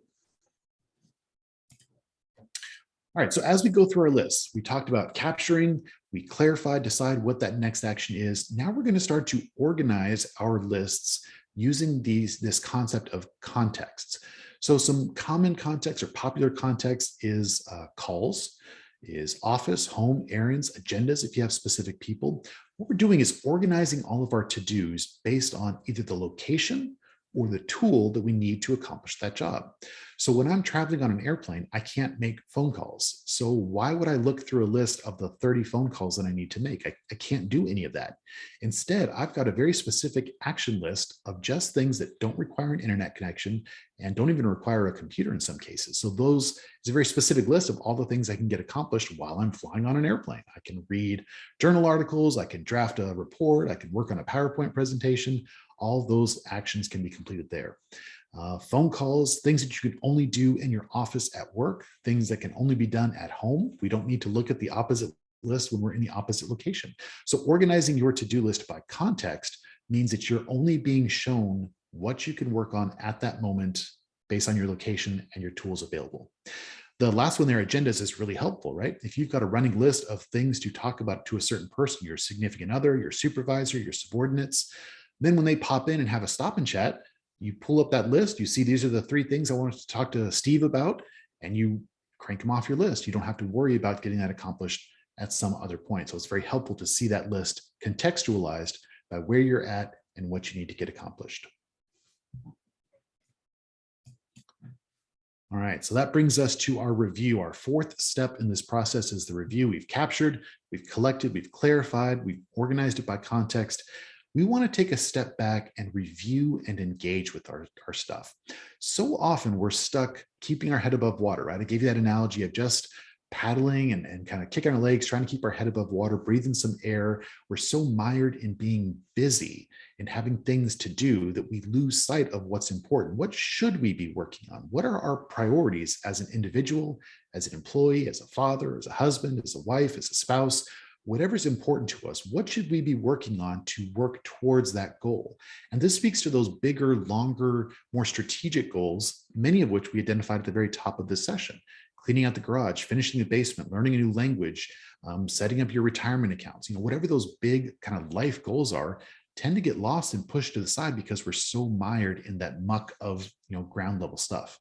All right, so as we go through our list, we talked about capturing, we clarified, decide what that next action is. Now we're going to start to organize our lists using this concept of contexts. So some common context or popular context is calls, is office, home, errands, agendas if you have specific people. What we're doing is organizing all of our to-dos based on either the location or the tool that we need to accomplish that job. So when I'm traveling on an airplane, I can't make phone calls. So why would I look through a list of the 30 phone calls that I need to make? I can't do any of that. Instead, I've got a very specific action list of just things that don't require an internet connection and don't even require a computer in some cases. So those is a very specific list of all the things I can get accomplished while I'm flying on an airplane. I can read journal articles, I can draft a report, I can work on a PowerPoint presentation. All those actions can be completed there. Phone calls, things that you can only do in your office at work, things that can only be done at home. We don't need to look at the opposite list when we're in the opposite location. So organizing your to-do list by context means that you're only being shown what you can work on at that moment based on your location and your tools available. The last one there, agendas, is really helpful, right? If you've got a running list of things to talk about to a certain person, your significant other, your supervisor, your subordinates, then when they pop in and have a stop and chat, you pull up that list, you see these are the 3 things I wanted to talk to Steve about, and you crank them off your list. You don't have to worry about getting that accomplished at some other point. So it's very helpful to see that list contextualized by where you're at and what you need to get accomplished. All right, so that brings us to our review. Our 4th step in this process is the review. We've captured, we've collected, we've clarified, we've organized it by context. We want to take a step back and review and engage with our stuff. So often we're stuck keeping our head above water, right? I gave you that analogy of just paddling and kind of kicking our legs, trying to keep our head above water, breathing some air. We're so mired in being busy and having things to do that we lose sight of what's important. What should we be working on? What are our priorities as an individual, as an employee, as a father, as a husband, as a wife, as a spouse? Whatever's important to us, what should we be working on to work towards that goal? And this speaks to those bigger, longer, more strategic goals, many of which we identified at the very top of this session. Cleaning out the garage, finishing the basement, learning a new language, setting up your retirement accounts, whatever those big kind of life goals are, tend to get lost and pushed to the side because we're so mired in that muck of ground level stuff.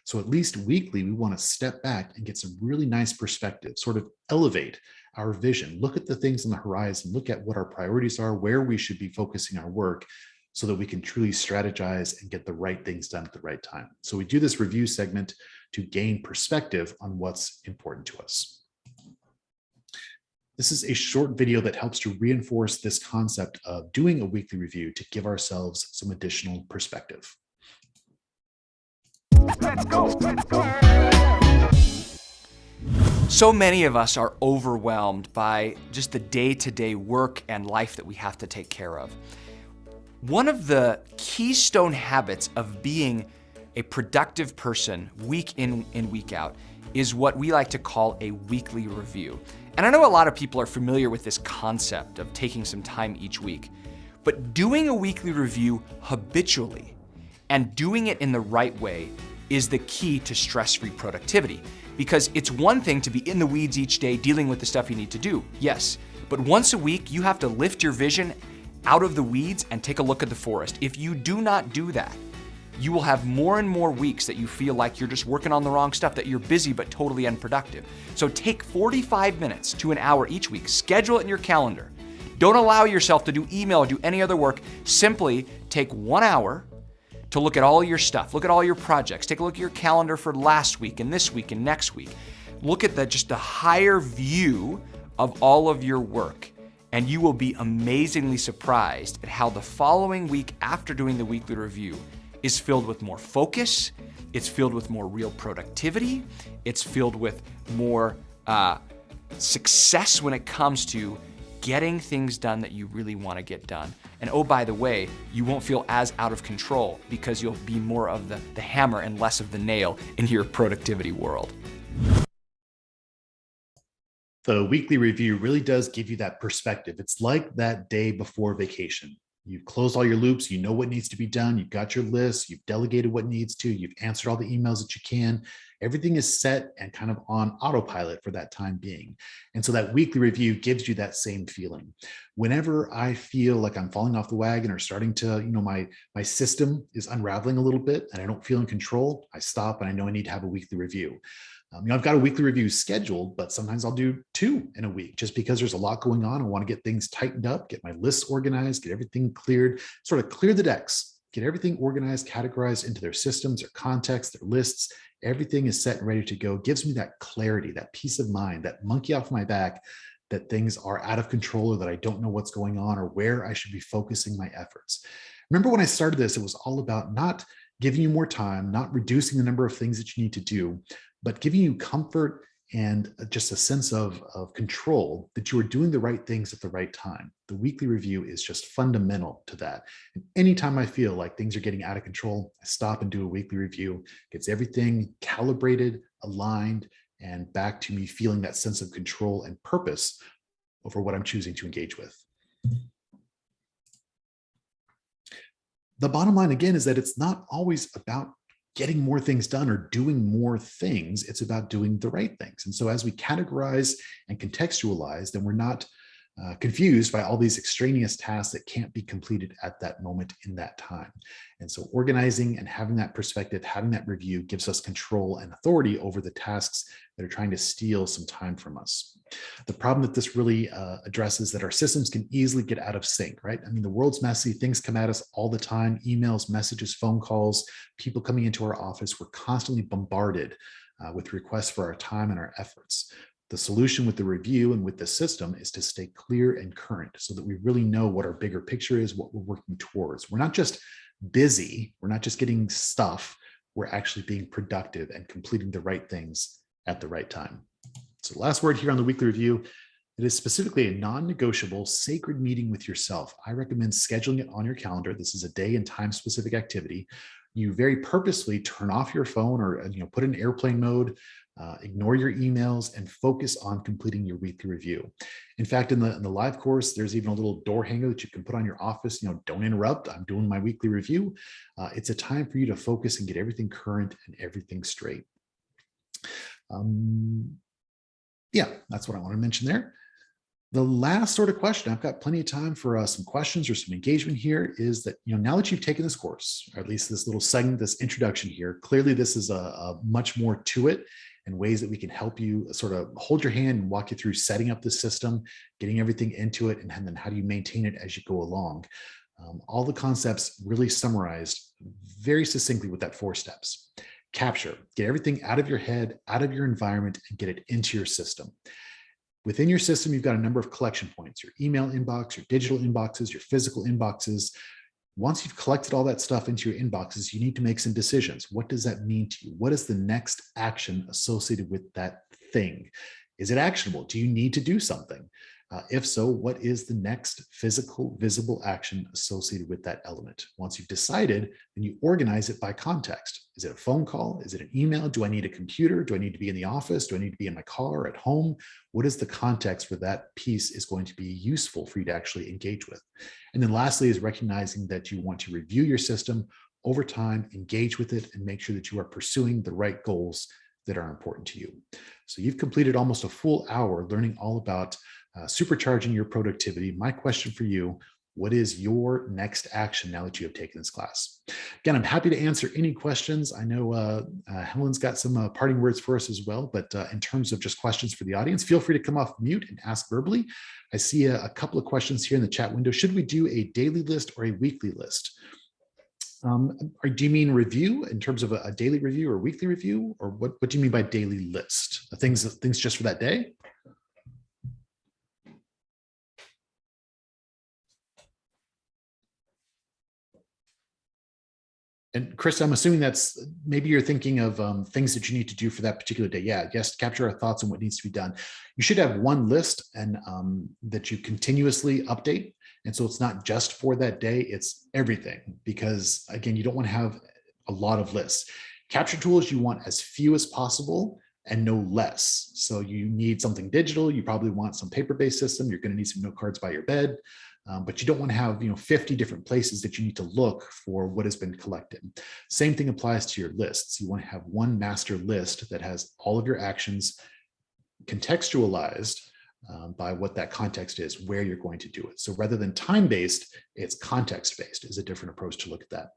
So at least weekly, we want to step back and get some really nice perspective, sort of elevate our vision, look at the things on the horizon, look at what our priorities are, where we should be focusing our work so that we can truly strategize and get the right things done at the right time. So we do this review segment to gain perspective on what's important to us. This is a short video that helps to reinforce this concept of doing a weekly review to give ourselves some additional perspective. Let's go. So many of us are overwhelmed by just the day-to-day work and life that we have to take care of. One of the keystone habits of being a productive person week in and week out is what we like to call a weekly review. And I know a lot of people are familiar with this concept of taking some time each week, but doing a weekly review habitually and doing it in the right way is the key to stress-free productivity. Because it's one thing to be in the weeds each day dealing with the stuff you need to do, yes, but once a week you have to lift your vision out of the weeds and take a look at the forest. If you do not do that, you will have more and more weeks that you feel like you're just working on the wrong stuff, that you're busy but totally unproductive. So take 45 minutes to an hour each week, schedule it in your calendar. Don't allow yourself to do email or do any other work. Simply take 1 hour to look at all your stuff, look at all your projects, take a look at your calendar for last week and this week and next week. Look at just the higher view of all of your work, and you will be amazingly surprised at how the following week after doing the weekly review is filled with more focus, it's filled with more real productivity, it's filled with more success when it comes to getting things done that you really want to get done. And oh, by the way, you won't feel as out of control because you'll be more of the hammer and less of the nail in your productivity world. The weekly review really does give you that perspective. It's like that day before vacation. You've closed all your loops, you know what needs to be done, you've got your list, you've delegated what needs to, you've answered all the emails that you can. Everything is set and kind of on autopilot for that time being. And so that weekly review gives you that same feeling. Whenever I feel like I'm falling off the wagon or starting to, my system is unraveling a little bit and I don't feel in control, I stop and I know I need to have a weekly review. I've got a weekly review scheduled, but sometimes I'll do 2 in a week just because there's a lot going on. I want to get things tightened up, get my lists organized, get everything cleared, sort of clear the decks, get everything organized, categorized into their systems, their context, their lists. Everything is set and ready to go. It gives me that clarity, that peace of mind, that monkey off my back, that things are out of control or that I don't know what's going on or where I should be focusing my efforts. Remember when I started this, it was all about not giving you more time, not reducing the number of things that you need to do, but giving you comfort and just a sense of control that you are doing the right things at the right time. The weekly review is just fundamental to that. And anytime I feel like things are getting out of control, I stop and do a weekly review. Gets everything calibrated, aligned, and back to me feeling that sense of control and purpose over what I'm choosing to engage with. The bottom line, again, is that it's not always about getting more things done or doing more things. It's about doing the right things. And so as we categorize and contextualize, then we're not confused by all these extraneous tasks that can't be completed at that moment in that time. And so organizing and having that perspective, having that review gives us control and authority over the tasks that are trying to steal some time from us. The problem that this really addresses that our systems can easily get out of sync, right? I mean, the world's messy, things come at us all the time, emails, messages, phone calls, people coming into our office. We're constantly bombarded with requests for our time and our efforts. The solution with the review and with the system is to stay clear and current so that we really know what our bigger picture is, what we're working towards. We're not just busy, we're not just getting stuff, we're actually being productive and completing the right things at the right time. So last word here on the weekly review, it is specifically a non-negotiable sacred meeting with yourself. I recommend scheduling it on your calendar. This is a day and time specific activity. You very purposely turn off your phone or put in airplane mode, ignore your emails and focus on completing your weekly review. In fact, in the live course, there's even a little door hanger that you can put on your office. Don't interrupt. I'm doing my weekly review. It's a time for you to focus and get everything current and everything straight. Yeah, that's what I want to mention there. The last sort of question, I've got plenty of time for some questions or some engagement here, is that, now that you've taken this course, or at least this little segment, this introduction here, clearly this is a much more to it and ways that we can help you sort of hold your hand and walk you through setting up the system, getting everything into it, and then how do you maintain it as you go along. All the concepts really summarized very succinctly with that 4 steps. Capture, get everything out of your head, out of your environment, and get it into your system. Within your system, you've got a number of collection points, your email inbox, your digital inboxes, your physical inboxes. Once you've collected all that stuff into your inboxes, you need to make some decisions. What does that mean to you? What is the next action associated with that thing? Is it actionable? Do you need to do something? If so, what is the next physical, visible action associated with that element? Once you've decided, then you organize it by context. Is it a phone call? Is it an email? Do I need a computer? Do I need to be in the office? Do I need to be in my car or at home? What is the context where that piece is going to be useful for you to actually engage with? And then lastly is recognizing that you want to review your system over time, engage with it, and make sure that you are pursuing the right goals that are important to you. So you've completed almost a full hour learning all about supercharging your productivity. My question for you, what is your next action now that you have taken this class? Again, I'm happy to answer any questions. I know Helen's got some parting words for us as well, but in terms of just questions for the audience, feel free to come off mute and ask verbally. I see a couple of questions here in the chat window. Should we do a daily list or a weekly list? Or do you mean review in terms of a daily review or weekly review? Or what do you mean by daily list? Things just for that day? And Chris, I'm assuming that's maybe you're thinking of things that you need to do for that particular day. Yeah, yes, capture our thoughts on what needs to be done. You should have one list and that you continuously update. And so it's not just for that day, it's everything. Because again, you don't want to have a lot of lists. Capture tools, you want as few as possible and no less. So you need something digital. You probably want some paper-based system. You're going to need some note cards by your bed. But you don't want to have 50 different places that you need to look for what has been collected. Same thing applies to your lists. You want to have one master list that has all of your actions contextualized by what that context is, where you're going to do it. So rather than time-based, it's context-based is a different approach to look at that.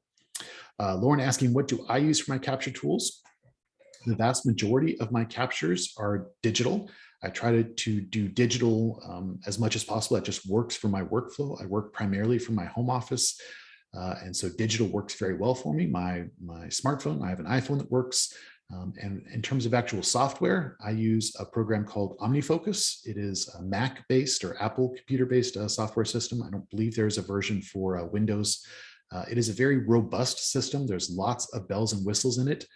Lauren asking, what do I use for my capture tools? The vast majority of my captures are digital. I try to do digital as much as possible. That just works for my workflow. I work primarily from my home office. And so digital works very well for me. My smartphone, I have an iPhone that works. And in terms of actual software, I use a program called OmniFocus. It is a Mac-based or Apple computer-based software system. I don't believe there's a version for Windows. It is a very robust system. There's lots of bells and whistles in it.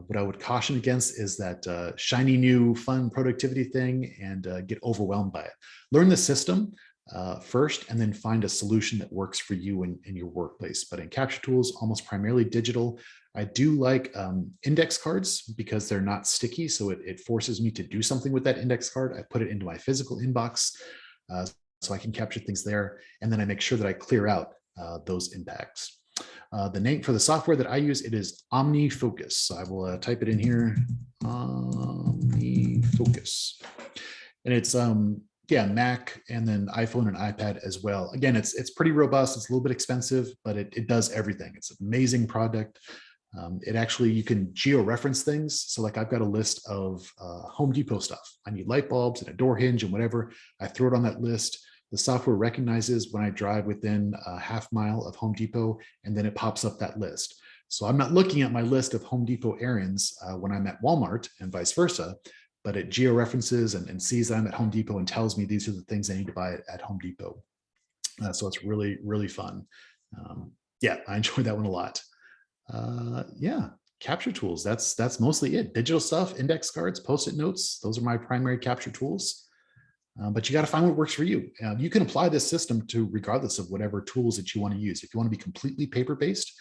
What I would caution against is that shiny new fun productivity thing and get overwhelmed by it. Learn the system first and then find a solution that works for you in your workplace. But in capture tools, almost primarily digital. I do like index cards because they're not sticky. So it forces me to do something with that index card. I put it into my physical inbox so I can capture things there. And then I make sure that I clear out those impacts. The name for the software that I use, it is OmniFocus. So I will type it in here, OmniFocus. And it's Mac and then iPhone and iPad as well. Again, it's pretty robust. It's a little bit expensive, but it does everything. It's an amazing product. It actually, you can geo-reference things. So like I've got a list of Home Depot stuff. I need light bulbs and a door hinge and whatever. I throw it on that list. The software recognizes when I drive within a half mile of Home Depot, and then it pops up that list. So I'm not looking at my list of Home Depot errands when I'm at Walmart and vice versa, but it geo-references and sees that I'm at Home Depot and tells me these are the things I need to buy at Home Depot. So it's really, really fun. I enjoy that one a lot. Capture tools. That's mostly it. Digital stuff, index cards, post-it notes. Those are my primary capture tools. But you got to find what works for you. You can apply this system to regardless of whatever tools that you want to use. If you want to be completely paper-based,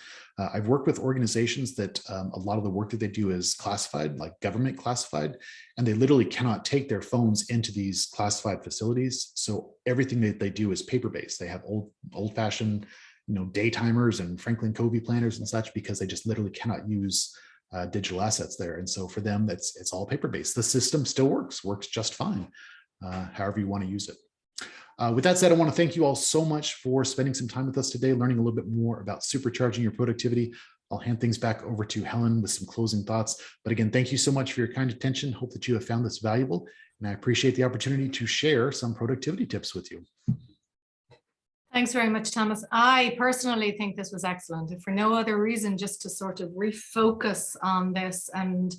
I've worked with organizations that a lot of the work that they do is classified, like government classified, and they literally cannot take their phones into these classified facilities. So everything that they do is paper-based. They have old-fashioned, day timers and Franklin Covey planners and such because they just literally cannot use digital assets there. And so for them, it's all paper-based. The system still works just fine. However you want to use it. With that said, I want to thank you all so much for spending some time with us today, learning a little bit more about supercharging your productivity. I'll hand things back over to Helen with some closing thoughts. But again, thank you so much for your kind attention. Hope that you have found this valuable, and I appreciate the opportunity to share some productivity tips with you. Thanks very much, Thomas. I personally think this was excellent. If for no other reason, just to sort of refocus on this and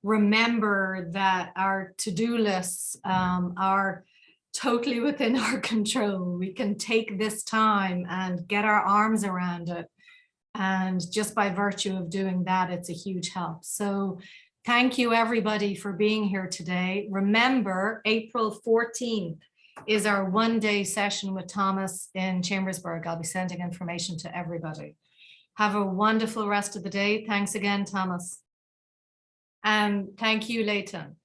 remember that our to-do lists are totally within our control. We can take this time and get our arms around it. And just by virtue of doing that, it's a huge help. So thank you everybody for being here today. Remember, April 14th is our one-day session with Thomas in Chambersburg. I'll be sending information to everybody. Have a wonderful rest of the day. Thanks again, Thomas. And thank you, Leighton.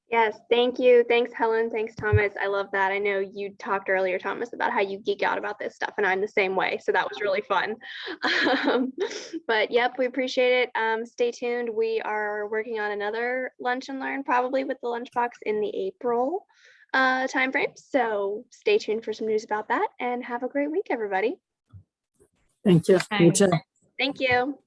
Yes, thank you. Thanks, Helen. Thanks, Thomas. I love that. I know you talked earlier, Thomas, about how you geek out about this stuff, and I'm the same way. So that was really fun. But yep, we appreciate it. Stay tuned. We are working on another Lunch and Learn, probably with the LaunchBox in the April timeframe. So stay tuned for some news about that, and have a great week, everybody. Thank you. Thanks. You too. Thank you.